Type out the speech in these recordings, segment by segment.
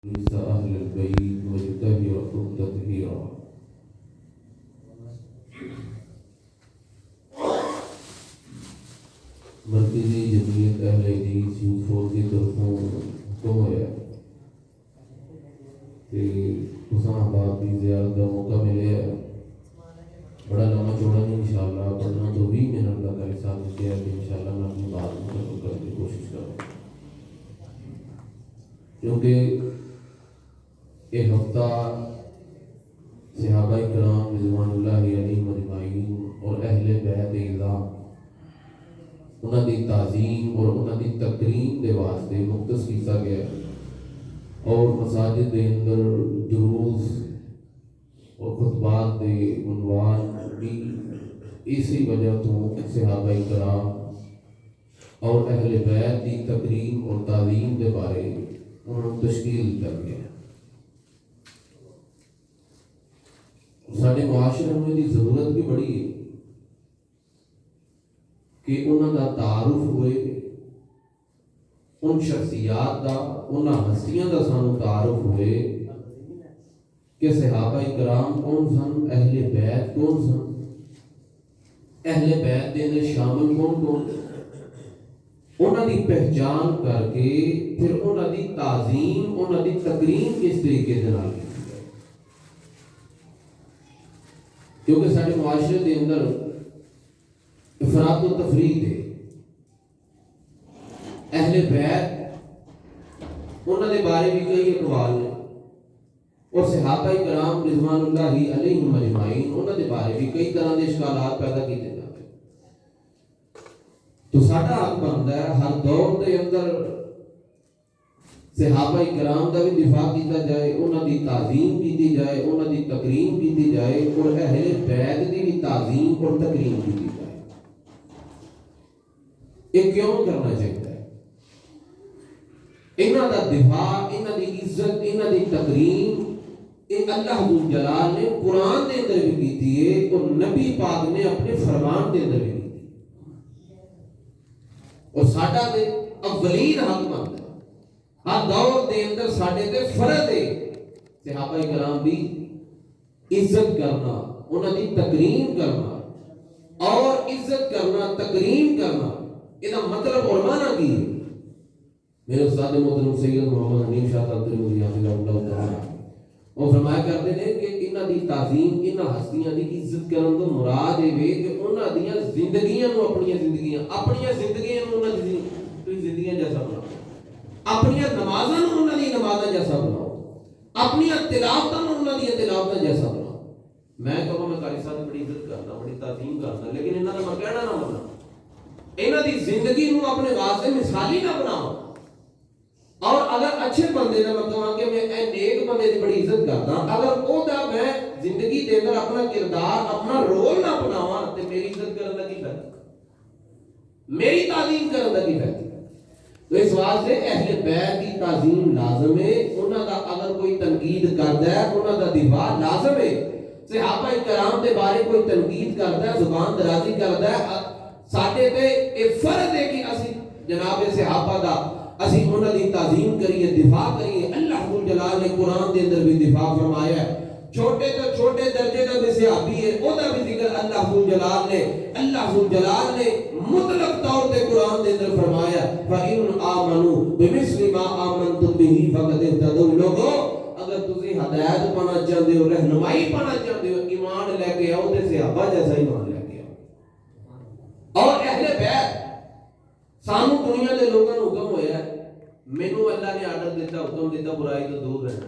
أهل البيت ويطهركم تطهيرا. مرکزی جمعیت اہل حدیث یوفور کی طرفوں حکم ہوا کہ حسن آباد کی زیارت کا موقع ملے ہے. بڑا لمبا چوڑا نہیں انشاءاللہ 15 تو 20 منٹ کا حساب کیا ہے کہ انشاءاللہ میں اپنی بات مکمل کرنے کی کوشش کروں، کیونکہ یہ ہفتہ صحابہ کرام رضوان اللہ علیہم اجمعین اور اہل بیت اعظام انہاں دی تعظیم اور انہاں دی تکریم دے واسطے مختص کیتا گیا ہے، اور مساجد دے اندر دروس اور خطبات دے عنوان بھی اسی وجہ تو صحابہ کرام اور اہل بیت دی تکریم اور تعظیم دے بارے انہوں نے تشکیل کر گیا. سارے معاشرے میں دی ضرورت بھی بڑی ہے کہ انہوں دا تعارف ہوئے، ان شخصیات دا، ان ہستیاں دا سانو تعارف ہوئے کہ صحابہ کرام کون سن، اہل بیت کون سن، اہل بیت دے اندر شامل کون کون، انہوں دی پہچان کر کے پھر انہوں دی تعظیم، انہوں دی تکریم کس طریقے دے نال کی جائے. کیونکہ سارے معاشرے دے اندر افراط و تفریط ہے. اہل بیت انہوں دے بارے بھی کئی اقوال ہیں، اور صحابہ کرام رضوان اللہ علیہم اجمعین انہوں دے بارے بھی کئی طرح کے اشکالات پیدا کیتے جاتے ہیں. تو ساڈا حق بنتا ہے ہر دور دے اندر صحابہ کرام کا بھی دفاع کیتا جائے، انہوں دی تعظیم کیتی جائے، انہوں دی تکریم کیتی جائے، اور اہل بیت دی بھی تعظیم اور تکریم کیتی جائے. یہ کیوں کرنا چاہیے؟ انہوں دا دفاع، انہوں دی عزت، انہوں دی تکریم یہ اللہ جلال نے قرآن دے اندر بھی کیتی ہے، اور نبی پاک نے اپنے فرمان دے اندر بھی کیتی ہے. اور ساڈا دے اولین حق بنتا ہے ہر دور دے اندر ساڈے تے فرض ہے صحابہ کرام دی عزت کرنا، انہاں دی تکریم کرنا. اور عزت کرنا، تکریم کرنا، یہ مطلب اور معنی کی ہے. میرے استاد محترم سید محمد حنیف شاہ تبریزی حفظہ اللہ تعالی وہ فرمایا کرتے ہیں کہ انہاں دی تعظیم، انہاں ہستیاں دی عزت کرن تو مراد یہ ہے کہ انہاں دیاں زندگیاں نو اپنیاں زندگیاں نو انہاں دی زندگیاں جیسا بناؤ، اپنی نمازاں نو انہاں دی نمازاں جیسا بناؤ، اپنی تلاوتاں نو انہاں دی تلاوتاں جیسا بناؤ. میں کہوں میں قاری صاحب کی بڑی عزت کرنا، بڑی تعظیم کرنا، لیکن انہاں دا میں کہنا نہ مننا، انہاں دی زندگی نو اپنے واسطے مثالی نہ بناؤ. اور اگر اچھے بندے دا مطلب کہ میں اے نیک بندے دی بڑی عزت کردا، اگر او دا میں زندگی دے اندر اپنا کردار، اپنا رول نہ بناواں تے میری عزت کرن دا کی فائدہ، میری تعظیم کرن دا کی فائدہ. تو اس واسطے اہل بیت کی تعظیم لازم ہے. انہاں دا اگر کوئی تنقید کردا ہے انہاں دا دفاع لازم ہے. صحابہ کرام دے بارے کوئی تنقید کردا ہے، زبان درازی کردا ہے، ساڈے تے اے فرض ہے کہ اسی جناب صحابہ دا اسی انہاں دی تعظیم کریے، دفاع کریے. اللہ جلال نے قرآن دے اندر بھی دفاع فرمایا ہے. چھوٹے تو چھوٹے درجے کا بھی صحابی ہے، او دا بھی ذکر اللہ جلال نے مطلق طور پہ قرآن دے اندر فرمایا فَإِنْ آمَنُوا بِمِثْلِ مَا آمَنْتُمْ بِهِ فَقَدِ اهْتَدَوْا. لوگو اگر تسی ہدایت پانا چاہتے ہو، رہنمائی پانا چاہتے ہو، ایمان لے کے آؤ تے صحابہ جیسا ایمان لے کے آؤ. اور اہل بیت سانو دنیا دے لوگوں کو حکم ہویا ہے، مینوں اللہ نے آرڈر دیتا، حکم دیتا برائی تو دور رہنا.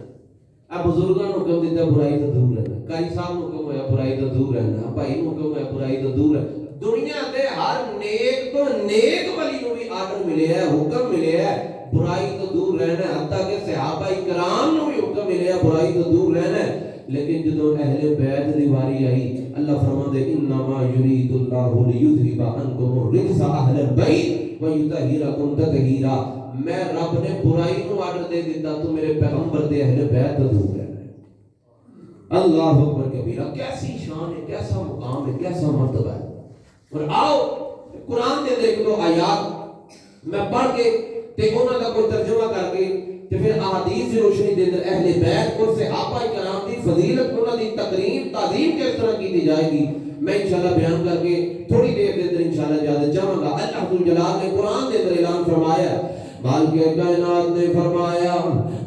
اب بزرگاں نوں حکم دیتا برائی تو دور رہنا، قاری صاحب نوں حکم ہویا برائی تو دور رہنا، بھائی نوں حکم ہویا برائی تو دور رہنا. دنیا دے ہر نیک تو نیک ولی نوں بھی آرڈر ملے ہے، حکم ملے ہے برائی تو دور رہنا ہے. حتیٰ کہ صحابہ کرام نوں بھی حکم ملے ہے برائی تو دور رہنا ہے. لیکن جدوں اہل بیت دی واری آئی، اللہ فرماتے انما یرید اللہ لیذھب عنکم الرجس اہل البیت ویطہرکم تطہیرا. میں رب نے برائی نو آرڈر دے دیتا، تو میرے پیغمبر دے اہل بیت تو دور رہنا ہے. اللہ اکبر کبیرہ. کیسی شان ہے، کیسا مقام ہے، کیسا مرتبہ ہے. اور آؤ قرآن دے اندر ایک دو آیات میں پڑھ کے تے انہاں دا کوئی ترجمہ کر کے تے پھر احادیث کی روشنی دے اندر اہل بیت اور صحابہ کرام دی فضیلت انہاں دی تکریم تعظیم کس طرح کی جائے گی میں انشاءاللہ بیان کر کے تھوڑی دیر دے اندر انشاءاللہ اجازت چاہوں گا۔ اللہ ذوالجلال نے قرآن دے اندر اعلان فرمایا، مالک کائنات نے فرمایا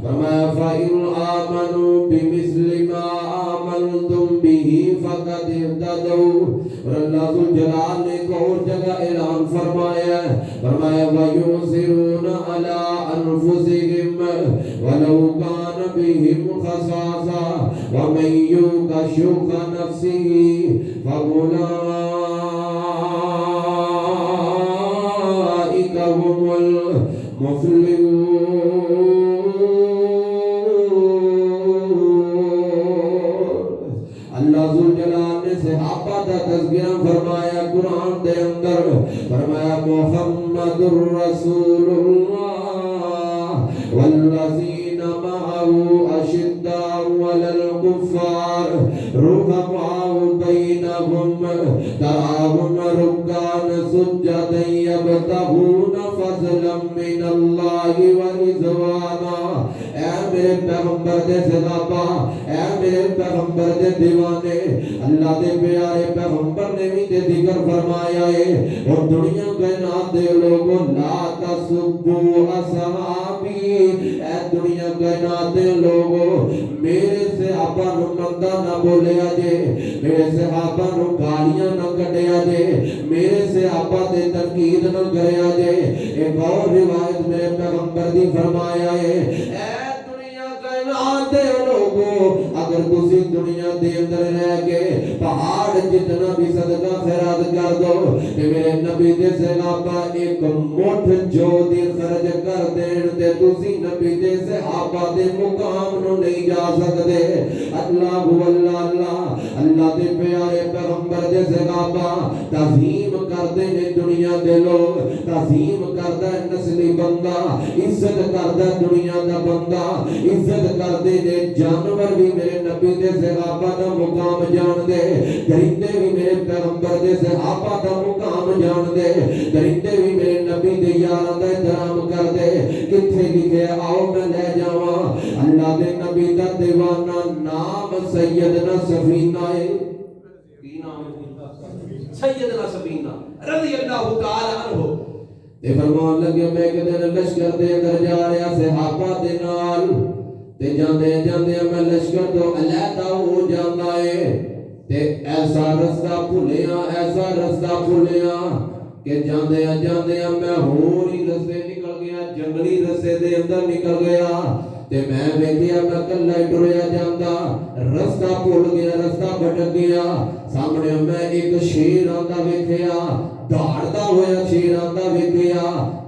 فَإِنْ آمَنُوا بِمِثْلِ مَا آمَنْتُمْ بِهِ فَقَدِ اهْتَدَوْا۔ اور اللہ ذوالجلال نے ایک اور جگہ اعلان فرمایا وَيُؤْثِرُونَ عَلَىٰ أَنفُسِهِمْ وَلَوْ كَانَ بِهِمْ خَصَاصَةٌ وَمَن يُوقَ شُحَّ نَفْسِهِ فَأُولَٰئِكَ هُمُ المفلحون۔ اللہ ذوالجلال نے صحابہ کا تذکرہ فرمایا قرآن دے اندر، فرمایا محمد الرسول اللہ والذین معه اشداء علی الکفار رحماء بینہم تراہم رکعا سجدا یبتغون فضلا من اللہ ورضوانا۔ اے میرے پیغمبر دے صحابہ، اے میرے پیغمبر دے دیوانے، اللہ دے پیارے پیغمبر نے بھی تے ذکر فرمایا ہے اور دنیا کائنات دے لوگوں لا تسبوا اصحابی، اے دنیا کائنات دے لوگوں میرے صحابہ نو مندا نہ بولیا جے، میرے صحابہ نو گالیاں نہ کڈیا جے، میرے صحابہ تے تنقید نہ کریا جے۔ ایک اور روایت میرے پیغمبر دی فرمایا ہے اے دنیا کائنات دے لوگوں اگر تسی دنیا دے اندر رہ کے پہاڑ جتنا بھی صدقہ خیرات کر دو کہ میرے نبی دے صحابہ ایک مٹھ جو دی خرج کر دین تے تسی نبی دے صحابہ دے مقام نو نہیں جا سکتے۔ اللہ اللہ اللہ اللہ دے پیارے پیغمبر دے صحابہ تعظیم کردے نے دنیا دے لوگ، تعظیم کردہ نسلی بندہ، عزت کردہ دنیا دا بندہ، عزت کردے نے جانور بھی میرے نبی دے صحابہ دا مقام جان دے، درندے بھی میرے پیغمبر دے صحابہ دا مقام جان دے، درندے بھی میرے نبی دے یاراں دا احترام کر دے۔ کتھے لکھے آؤ میں لے جاواں اللہ دے نبی دا دیوانہ نام سیدنا سفینہ ہے، کی نام ہے سیدنا سفینہ رضی اللہ تعالی عنہ۔ تے فرمان لگے میں ایک دن لشکر دے اندر جا رہا صحابہ دے نال تے جاندے جاندے میں لشکر تو علیحدہ ہو جاندا ہے تے ایسا رستہ بھولیا، ایسا رستہ بھولیا کہ جاندے جاندے میں ہور ہی رستے نکل گیا، جنگلی رستے دے اندر نکل گیا تے میں ویکھیا میں کلا ہی ٹریا جاندا، رستہ بھول گیا، رستہ بھٹک گیا۔ سامنے میں ایک شیر آندا ویکھیا، دوڑدا ہویا شیر آندا ویکھیا،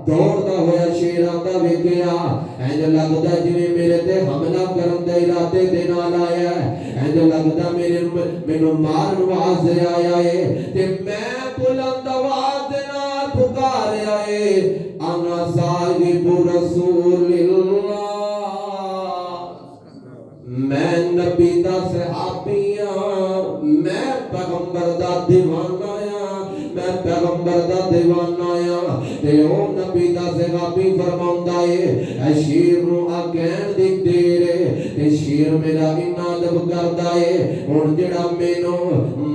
دوڑدا ہویا شیر آندا ویکھیا، اینج لگدا جویں میرے تے حملہ کرن دے ارادے دے نال آیا ہے، اینج لگدا مینوں مارن واسطے آیا ہے تے میں بلند آواز دے نال پکاریا ہے انا صاحب رسول اللہ، میں نبی دا صحابی ہاں، میں پیغمبر دا دیوانہ ہاں، میں پیغمبر دا دیوانہ ہاں۔ تے او نبی دا صحابی فرماوندا ہے اے شیر نو اگین دی دیر تے شیر میرا انہاں ادب کردا ہے، ہن جڑا مینوں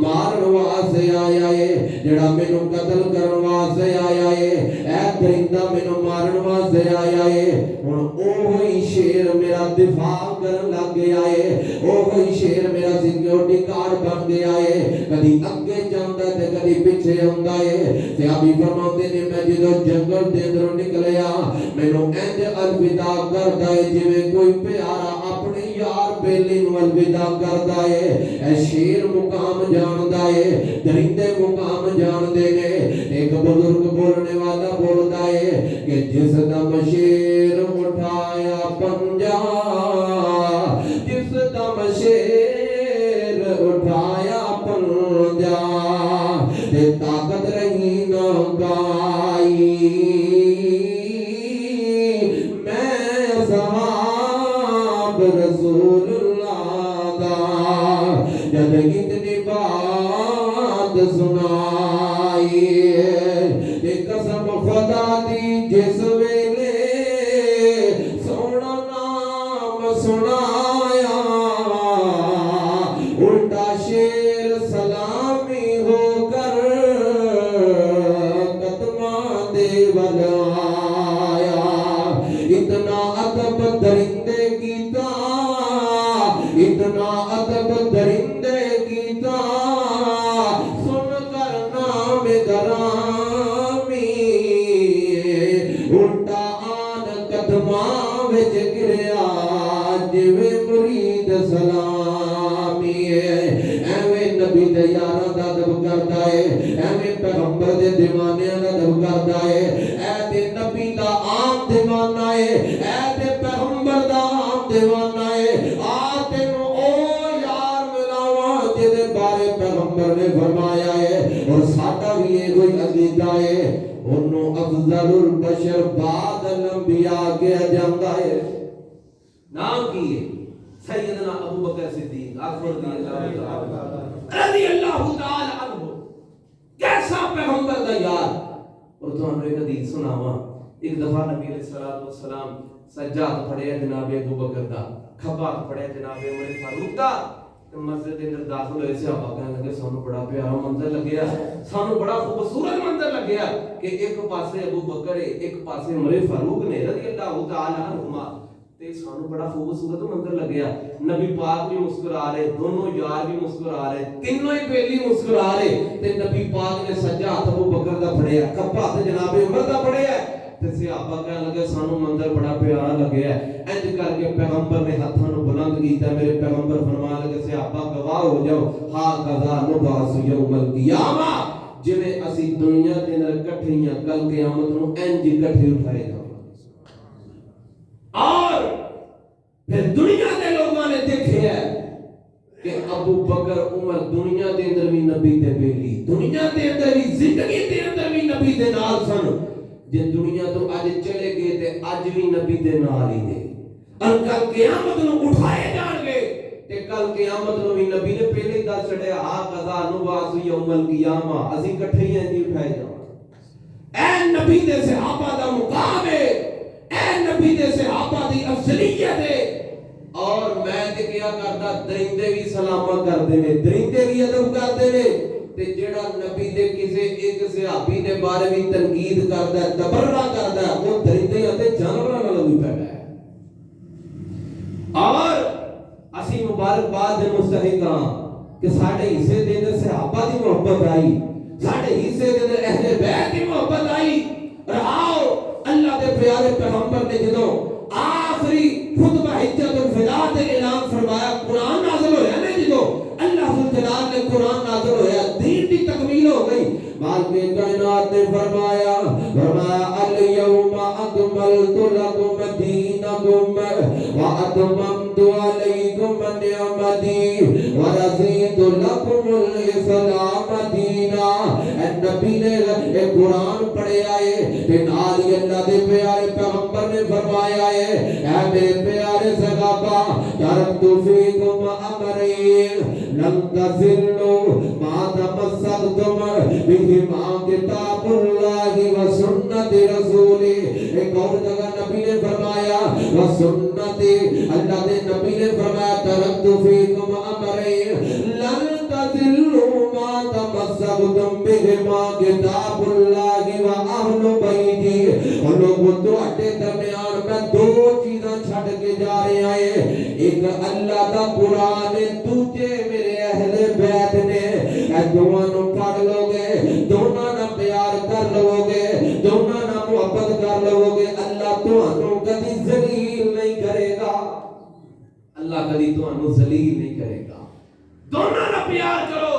مارن واسطے آیا ہے، جڑا مینوں قتل کرن واسطے آیا ہے، اے درندہ مینوں مارن واسطے آیا ہے، ہن اوہی شیر میرا دفاع کرن لگ گیا ہے، اوہی شیر میرا سیکیورٹی گارڈ بن گیا ہے، کدی اگے جاندا تے کدی پیچھے ہوندا ہے۔ صحابی فرماندے نے میں جدوں جنگل دے اندروں نکلیا مینوں انج الوداع کردا ہے جویں کوئی پیارا اپنے یار بیلی نوں الوداع کردا ہے۔ اے شیر مقام جاندا ہے، درندے مقام جاندے نے۔ ایک بزرگ بولنے والا بولتا ہے کہ جس دم شیر اٹھایا پنجا، جس دم شیر اٹھایا پنجا تے طاقت رہی نہ گائی، میں صحاب رسول اللہ دا جد اتنی بات سنائی تے قسم خدا دی جس ویلے سونا سنایا الٹا شیر سلامی ہو کر قدماں دے بلایا اتنا ادب درندے کیتا اتنا ادب درندے کیتا سن کر نام گرامی الٹا آن قدماں وچ گریا جویں مرید سلامی ایویں نبی دے یاراں دا ادب کردا ہے ایویں پیغمبر دے دیوانیاں دا ادب کردا ہے اے تے نبی دا عام دیوانہ ہے اے تے پیغمبر دا عام دیوانہ ہے آ تینوں او یار ملاواں جدے بارے پیغمبر نے فرمایا ہے اور ساڈا بھی یہ کوئی عقیدہ ہے انہوں افضل البشر بعد الانبیاء کہا جاتا ہے نام کی ہے سیدنا ابو بکر صدیق اکبر رضی اللہ تعالی عنہ کیسا پیغمبر دا یار اور تو ہم ایک حدیث سناواں ایک دفعہ نبی علیہ الصلوۃ والسلام سجاد پڑھیا جناب ابو بکر دا کھبا پڑھیا جناب عمر فاروق دا مسجد کے اندر داخل ہوئے صحابہ کہنے لگے سانو بڑا پیارا منظر لگیا سانو بڑا خوبصورت منظر لگیا کہ ایک پاسے ابو بکر ہے ایک پاسے عمر فاروق نے رضی اللہ تعالی عنہما تے سانو بڑا خوبصورت منظر لگیا نبی پاک بھی مسکرا رہے دونوں یار بھی مسکرا رہے تینوں ہی بیلی مسکرا رہے تے نبی پاک نے سجا ہاتھ ابو بکر دا پھڑیا کھبا ہاتھ جناب عمر دا پھڑیا تے صحابہ کہنے لگے سانو منظر بڑا پیارا لگیا انج کر کے پیغمبر نے ہاتھاں نو بلند کیتا میرے پیغمبر فرمان لگے صحابہ گواہ ہو جاؤ ہا قضا نبعث یوم القیامہ جویں اسی دنیا دے اندر کٹھیاں کل قیامت نو انج کٹھے اٹھائے جاؤ اور پھر دنیا دے لوگوں نے دیکھیا کہ ابو بکر عمر دنیا دے اندر بھی نبی دے بیلی دنیا دے اندر بھی زندگی دے اندر بھی نبی دے نال سن جے دنیا تو اج چلے گئے تے اج بھی نبی دے نال ہی دے اور کل قیامت نو اٹھائے جان گے تے کل قیامت نو بھی نبی نے پہلے ہی دس چھڑیا آ قضا نبعث یوم القیامہ اسی کٹھے ہی جی اٹھائے جاواں اے نبی دے صحابہ دا مقام ہے اے نبی دے صحابہ دی افضلیت ہے اور میں تے کیا کردا درندے بھی سلام کردے نے درندے بھی ادب کردے نے تے جیڑا نبی دے کسے ایک صحابی دے بارے بھی تنقید کردا ہے تبرہ کردا ہے وہ درندے تے جانوراں نال بھی پیدا ہے اور اسی مبارکباد دے مستحق ہاں کہ ساڈے حصے دے اندر صحابہ دی محبت آئی ساڈے حصے دے اندر اہل بیت دی محبت آئی اور آؤ اللہ دے پیارے پیغمبر نے جدوں آخری خطبہ حجت الوداع تے اعلان فرمایا قرآن نازل ہویا نا جدوں اللہ ذوالجلال نے قرآن نازل ہویا دین دی تکمیل ہو گئی مالک کائنات نے فرمایا الیوم اکملت لکم دینکم واتممت علیکم نعمتی ورضیت لکم الاسلام دینا اے نبی نے قرآن پڑھے آئے کہ نالی اللہ دے پیارے پیغمبر نے فرمایا ہے اے میرے پیارے صحابہ ترکت فیکم امرین لن تضلوا ما تمسکتم بہما کتاب اللہ و سنت رسولہ ایک اور جگہ نبی نے فرمایا و سنت اللہ دے نبی نے فرمایا ترکت فیکم امرین لن تضلوا ما تمسکتم بہما کتاب اللہ و اہل بیتی اور لوگوں تواڈے درمیان میں دو چیزاں چھڈ کے جا رہے ہیں ایک اللہ دا قرآن دوجے میرے اہل بیت نے اے دونوں پڑھ لو گے دونوں نہ پیار کر لو گے دونوں نہ محبت کر لو گے اللہ تانوں کبھی ذلیل نہیں کرے گا اللہ کبھی تانوں ذلیل نہیں کرے گا دونوں نہ پیار کرو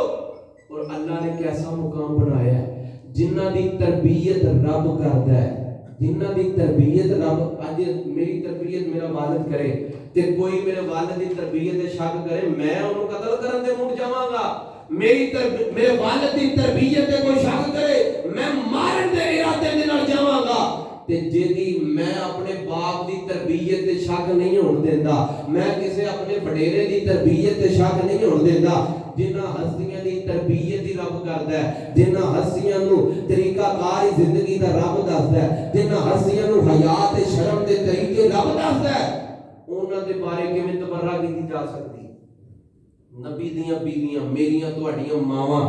اور اللہ نے کیسا مقام بنایا ہے جنہ دی تربیت رب کردا ہے جنہ دی تربیت رب اج میری تربیت میرا والد کرے تے کوئی میرے والد دی تربیت تے شک کرے میں انہوں قتل کرن دے منہ جاواں گا میرے والد دی تربیت تے کوئی شک کرے میں مارن دے ارادے دے نال جاواں گا تے جیدی میں اپنے باپ دی تربیت تے شک نہیں ہون دیندا میں کسے اپنے وڈیرے دی تربیت تے شک نہیں ہون دیندا جنہ ہستیاں دی تربیت دی رب کردا ہے جنہ ہستیاں نو طریقہ کار زندگی دا رب دسدا ہے جنہ ہستیاں نو حیا تے شرم دے طریقے رب دسدا ہے ਉਹਨਾਂ ਦੇ ਬਾਰੇ ਕਿਵੇਂ ਤਬਰਰਾ ਕੀਤੀ ਜਾ ਸਕਦੀ? ਨਬੀ ਦੀਆਂ ਬੀਵੀਆਂ, ਮੇਰੀਆਂ ਤੁਹਾਡੀਆਂ ਮਾਵਾਂ,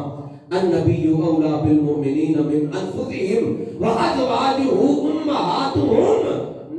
النبي أولى بالمؤمنين من أنفسهم وأزواجه أمهاتهم,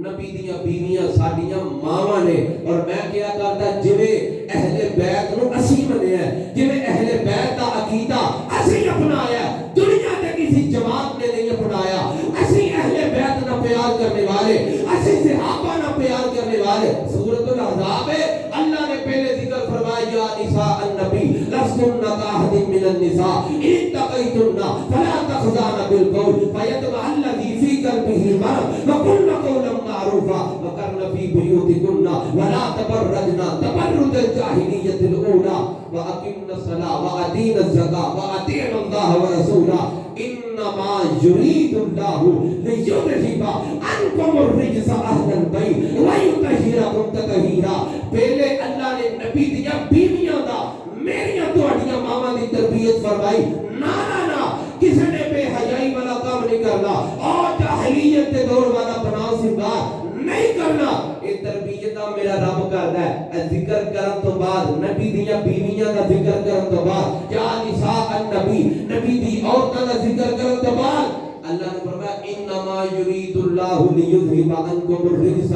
نبی دیاں بیویاں ساڈیاں ماواں نے. اور میں کیا کردا جویں اہل بیت نو اسی منیا، جویں اہل بیت دا عقیدہ اسی اپنایا، دنیا دے کسی جماعت نے نہیں اپنایا. اسی اہل بیت نہ پیار کرنے والے، اسی صحابہ نہ پیار کرنے والے. سورۃ الاحزاب ہے، اللہ نے پہلے ذکر فرمایا یا نساء النبی لستن کاحد من النساء ان اتقیتن فلا تخضعن بالقول فیطمع الذی فی قلبہ مرض وقلن قولا معروفا وقرن فی بیوتکن ولا تبرجن تبرج الجاہلیۃ الاولی واقمن الصلاۃ وآتین الزکاۃ وأطیعن اللہ ورسولہ انما یرید اللہ لیذہب عنکم الرجس اہل البیت ویطہرکم تطہیرا. پہلے اللہ نے نبی دیاں بیویاں دا میریاں تہاڈیاں ماواں دی تربیت فرمائی. نا نا نا، کسی نے بے حیائی والا کام نہیں کرنا اور جاہلیت کے دور والا بنا سنگار نہیں کرنا. یہ تربیت میرا رب کردا ہے. ذکر کرن تو بعد نبی دیاں بیویاں دا ذکر کرن تو بعد یا نساء النبی، نبی دی عورتاں دا ذکر کرن تو بعد اللہ نے فرمایا انما یرید اللہ لیذہب عنکم الرجس.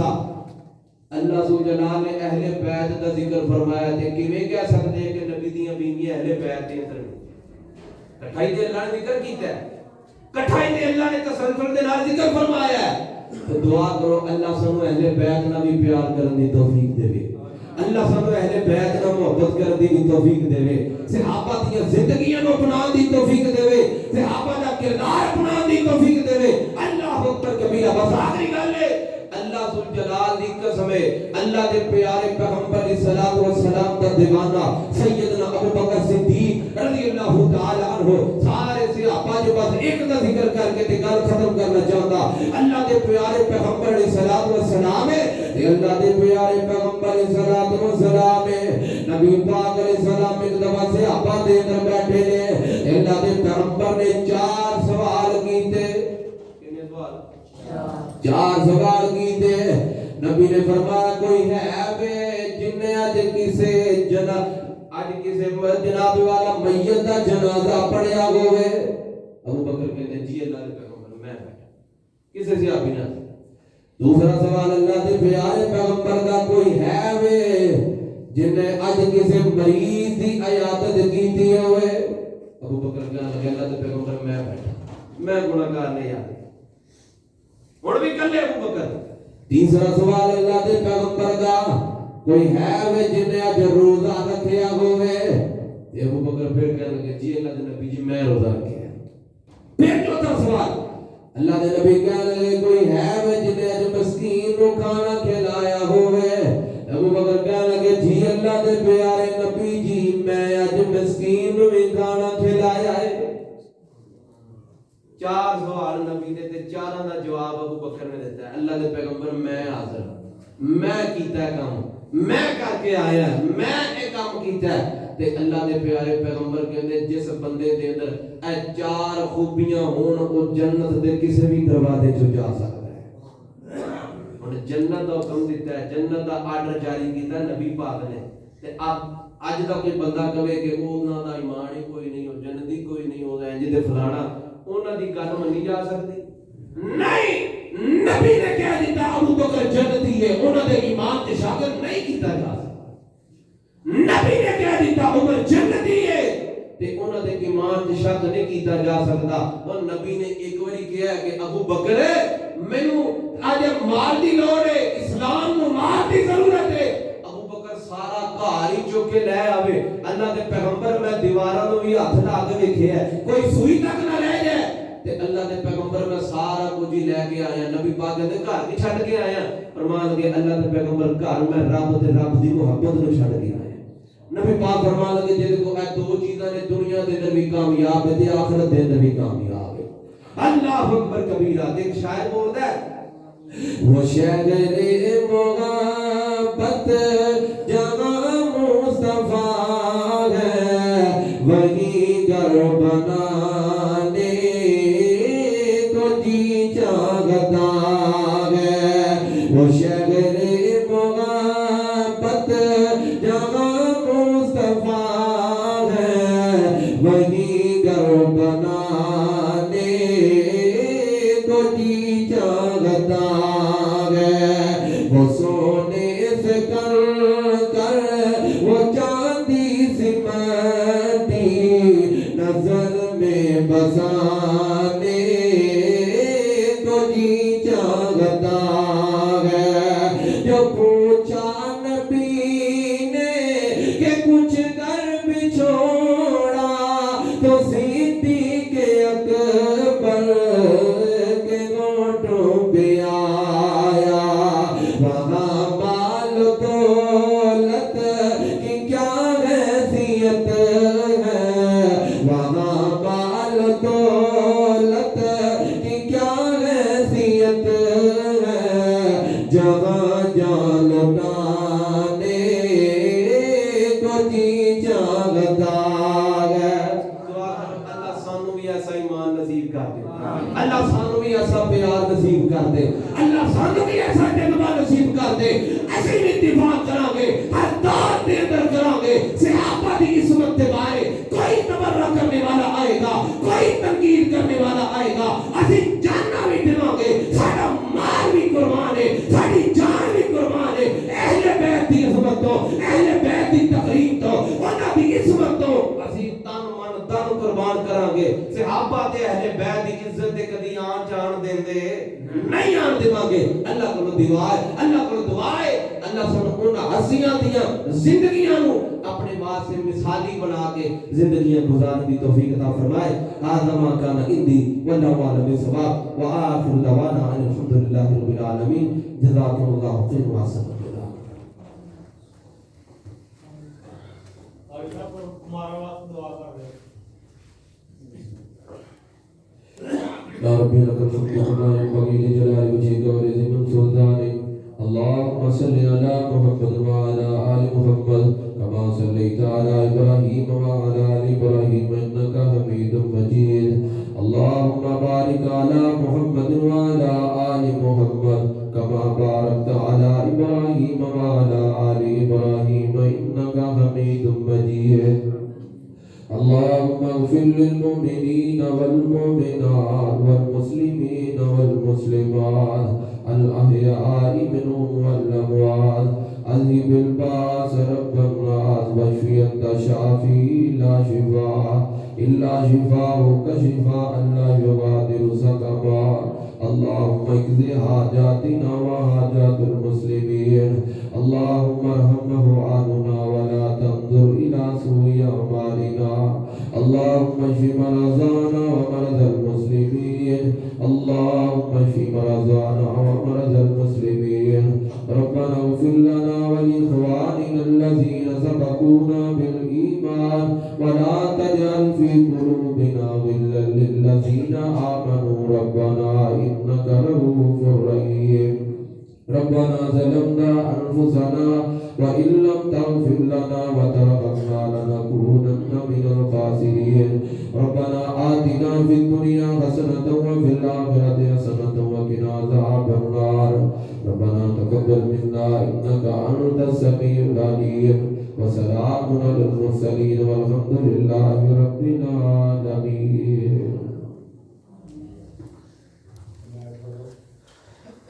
اللہ سو جلال نے اہل بیت دا ذکر فرمایا تے کیویں کہہ سکتے ہیں کہ نبی دیاں بیویاں اہل بیت دے اندر کٹھائی دے اللہ نے ذکر کیتا ہے، کٹھائی دے اللہ نے تسلسل دے نال ذکر فرمایا ہے. تو دعا کرو اللہ سانو اہل بیت نال بھی پیار کرن دی توفیق دے. اللہ سانو اہل بیت نال محبت کرن دی توفیق دے. صحابہ دی زندگیاں نو اپنان دی توفیق دے. صحابہ دا کردار اپنان دی توفیق دے. اللہ اکبر کبیرہ. بس آخری گل ہے، اللہ ذوالجلال دی قسم ہے، اللہ دے پیارے پیغمبر علیہ الصلوۃ والسلام دا دیوانہ سیدنا ابوبکر صدیق رضی اللہ تعالی عنہ. سارے صحابہ جو بس ایک دا ذکر کر کے تے گل ختم کرنا چاہتا. اللہ دے پیارے پیغمبر علیہ الصلوۃ والسلام ہے، تے اللہ دے پیارے پیغمبر علیہ الصلوۃ والسلام ہے. نبی پاک علیہ السلام ایک دفعہ صحابہ دے اندر بیٹھے نے، اللہ دے پیغمبر نے 4 سوال کیتے. کتنے سوال؟ 4 سوال کیتے. نبی نے فرمایا کوئی ہے بے جن نے اج کسے جناب والا میت دا جنازہ پڑھیا ہوئے؟ ابو بکر کہتے جی اللہ دے پیغمبر میں بیٹھا. کسے صحابی نے؟ دوسرا سوال اللہ دے پیارے پیغمبر دا کوئی ہے وے جن نے اج کسے مریض دی عیادت کیتی ہوئے؟ ابو بکر کہنے لگے اللہ دے پیغمبر میں بیٹھا، میں گناہگار نہیں یاد. اور بھی کر لے ابو بکر. تیسرا سوال اللہ دے پیغمبر دا کوئی ہے وے جن نے اج روزہ رکھیا ہوئے؟ ابو بکر پھر کہنے لگے جی اللہ دے نبی جی میں روزہ رکھیا. پھر چوتھا سوال اللہ دے نبی کہنے لگے کوئی ہے وے جن نے اج مسکین کو کھانا کھلایا ہوئے؟ ابو بکر کہنے لگے جی اللہ دے پیارے نبی جی میں اج مسکین کو بھی کھانا کھلایا ہے. 4 سوال نبی نے تے چاراں دا جواب ابو بکر نے دیتا ہے. اللہ دے پیغمبر میں حاضر ہوں، میں کیتا ہے کام، میں کر کے آیا، میں اے کام کیتا ہے. تے اللہ دے پیارے پیغمبر کہندے جس بندے دے اندر اے 4 خوبیاں ہون او جنت دے کسے بھی دروازے چ جا سکدا ہے. ہن جنت دا حکم دیتا ہے، جنت دا آرڈر جاری کیتا نبی پاک نے. تے اج دا کوئی بندہ کہے کہ انہاں دا ایمان ہی کوئی نہیں، او جنتی کوئی نہیں، او انج تے فلانا، انہاں دی گل منی جا سکتی نہیں. نبی نے کہہ دیتا ابو بکر جنتی ہے، انہاں دے ایمان تے شک نہیں کیتا جا سکتا. نبی نے کہہ دیتا عمر جنتی ہے تے انہاں دے ایمان تے شک نہیں کیتا جا سکتا. اور نبی نے ایک واری کہا کہ ابو بکر مینوں اج مال دی لوڑ ہے، اسلام نو مال دی ضرورت ہے. ابو بکر سارا گھر ہی چوک کے لے آوے. اللہ دے پیغمبر میں دیواراں نو بھی ہاتھ لا کے ویکھیا ہے، کوئی سوئی تک نہ رہ جائے. تے اللہ دے پیغمبر میں سارا کچھ ہی لے کے آیا. نبی پاک دے گھر کی چھڈ کے آیا. فرمان لگے اللہ دے پیغمبر گھر میں رب تے رب دی محبت نو چھڈ کے آیا. نبی پاک فرمان لگے جے کو اے 2 چیزاں نے دنیا دے اندر بھی کامیاب ہے تے آخرت دے اندر بھی کامیاب ہے. اللہ اکبر کبیرہ. ایک شاعر بولدا ہے وہ شہر محبت جہاں مصطفیٰ ہے وہی گھر بنانے کو جی چاہتا ہے. وہ شہر محبت بن کر وہ چاندی سمٹی نظر میں بسانے کو جی چاہتا ہے. جو پوچھا نبی نے کہ کچھ گھر بھی چھوڑا تو صدیق اکبر کے گھونٹوں پہ آیا. وہاں مال دولت کی کیا حیثیت ہے, وہاں مال دولت کی کیا حیثیت ہے, جہاں جان لٹانے کو جی چاہتا ہے. اللہ سانو بھی ایسا ایمان نصیب کر دے, اللہ سانو بھی ایسا پیار نصیب کر دے, اللہ سانو بھی ایسا جذبہ نصیب کر دے. اسی بھی دفاع کریں گے, ہر دور دے اندر کریں گے. صحابہ دی عصمت کے بارے کوئی تبرہ کرنے والا آئے گا, کوئی تنقید کرنے والا آئے گا, اسی جاننا بھی دیں گے, سارا مال بھی قربان ہے, ساری جان بھی قربان ہے. اہل بیت دی عصمت تو, اہل بیت دی تقریب تو, انہاں دی عصمت تو اسی تن من دن قربان کریں گے. صحابہ تے اہل بیت دی عزت تے کدی آن جان دیندے نہیں آن دیواں گے. اللہ کو دعا ہے, اللہ کو دعا ہے, اللہ سن انہاں ہسیاں دیاں زندگیاں نو اپنے واسطے مثالی بنا کے زندگیاں گزارنے دی توفیق عطا فرمائے. ھذا ما کان عندی واللہ اعلم بالصواب وآخر دعوانا ان الحمد للہ رب العالمین. جزاکم اللہ خیر واسلام. يا ربي لك الحمد كما ينبغي لجلال وجهك ولعظيم سلطانك. اللهم صل على محمد وعلى آل محمد كما صليت على إبراهيم وعلى آل إبراهيم إنك حميد مجيد. اللهم بارك على محمد وعلى آل محمد كما باركت على إبراهيم وعلى آل إبراهيم إنك حميد مجيد. اللهم اغفر للمؤمنين والمؤمنات والمسلمين والمسلمات الأحياء منهم والأموات. أذهب الباس رب الناس واشف أنت شافي لا شفاء إلا شفاءك شفاء لا يغادر سقما. اللهم اقض حاجاتنا وحاجات المسلمين. اللهم ارحم وعدنا ولا تنظر إلى سوء أعمالنا. اللهم اشف مرضانا ومرضى المسلمين. اللهم اشف مرضانا ومرضى المسلمين. ربنا اغفر لنا ولإخواننا الذين سبقونا بالإيمان ولا تجعل في قلوبنا غلا للذين آمنوا ربنا إنك رؤوف رحيم. ربنا ظلمنا أنفسنا وإن لم تغفر لنا وترحمنا لنكونن من الخاسرين. ربنا آتنا في الدنيا حسنة وفي الآخرة حسنة وقنا عذاب النار. ربنا تقبل منا إنك أنت السميع العليم. وسلام على المرسلين والحمد لله رب العالمين.